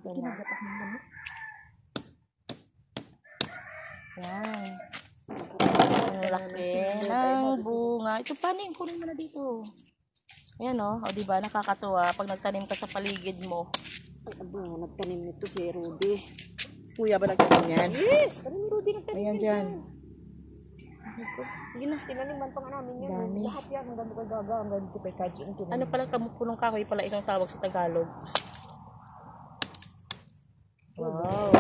Kinagapak ng lamok. Yan. Ang laki ng bunga. Ito paning, kunin mo na dito. Ayan o, diba, nakakatuwa pag nagtanim ka sa paligid mo. Ay, abo, nagtanim nito si Rudy. Si kuya ba nagtanim yan? Yes! Kami ni Rudy nagtanim Ayan yan dyan. Sige na, tinaniman pa nga namin yan. Dami. Lahat yan, hanggang kay Gaga, hanggang kay Kaji. Ano pala, punong kahoy pala itong tawag sa Tagalog. Wow.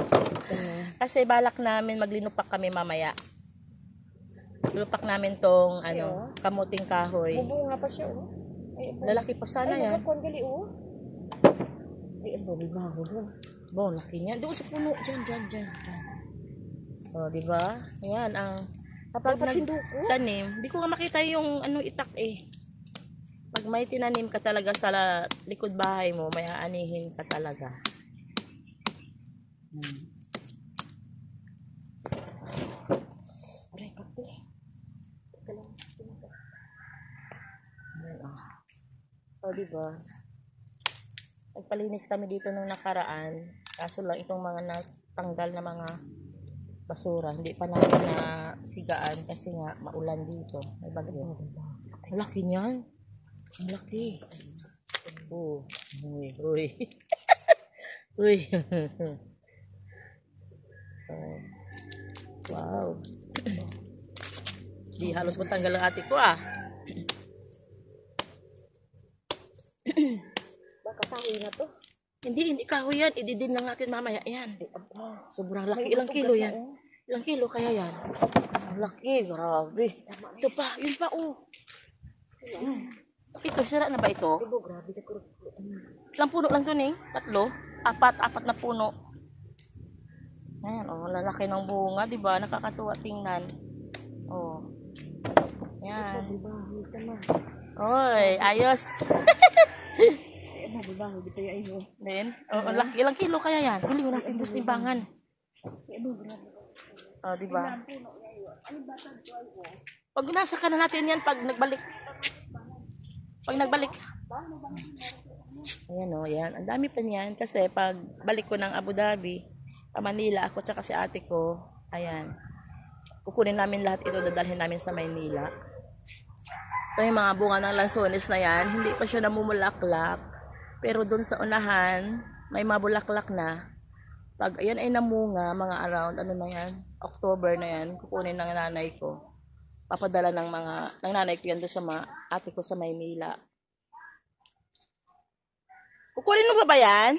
Kasi balak namin maglinupak kami mamaya. Linupak namin tong kamuting kahoy. Bubunga pa siya, oh. Ay, Lalaki pa sana ay, yan. nagkakuan gali, oh. Ay, abo, may bago doon. Wow, laki niya. Doon sa puno. Diyan. O, diba? Ayan, kapag nagtanim, di ko nga makita yung itak eh. Pag may tinanim ka talaga sa likod bahay mo, may aanihin ka talaga. Aray, kape. Teka lang. O, diba? Nagpalinis kami dito nung nakaraan. Kaso lang itong mga natanggal na mga basura. Hindi pa namin na sigaan kasi nga maulan dito. May bagyo. Ang laki niyan. Ang laki. Oh. Uy. Uy. Wow. Di halos matanggal ang ate ko Baka kahoy na to. Hindi kahoy yan. Ididin lang natin mamaya yan. Sobrang laki. Ilang kilo yan? Ilang kilo kaya yan? Ang laki. Grabe. Ito pa. Yun pa Ito. Sira na ba ito? Ibo, grabe. Ilang puno lang ito eh? 3? 4 na puno. Ayan. Lalaki ng bunga. Diba? Nakakatuwa tingnan. Ayan. Oy, ayos. Bago dito yung iyo. Then, laki. Ilang kilo kaya yan? Huli mo natin dos timbangan. Diba? Pag nasa ka na natin yan, pag nagbalik. Ayan yan. Ang dami pa niyan. Kasi pag balik ko ng Abu Dhabi, Manila, ako tsaka si ate ko, ayan. Kukunin namin lahat ito, dadalhin namin sa Maynila. Ito yung mga bunga ng lansones na yan. Hindi pa siya namumulaklak. Pero doon sa unahan, may mabulaklak na. Pag ayan ay namunga, mga around, October na yan, kukunin ng nanay ko. Papadala ng nanay ko yan doon sa ate ko sa Maynila. Kukunin mo pa ba yan?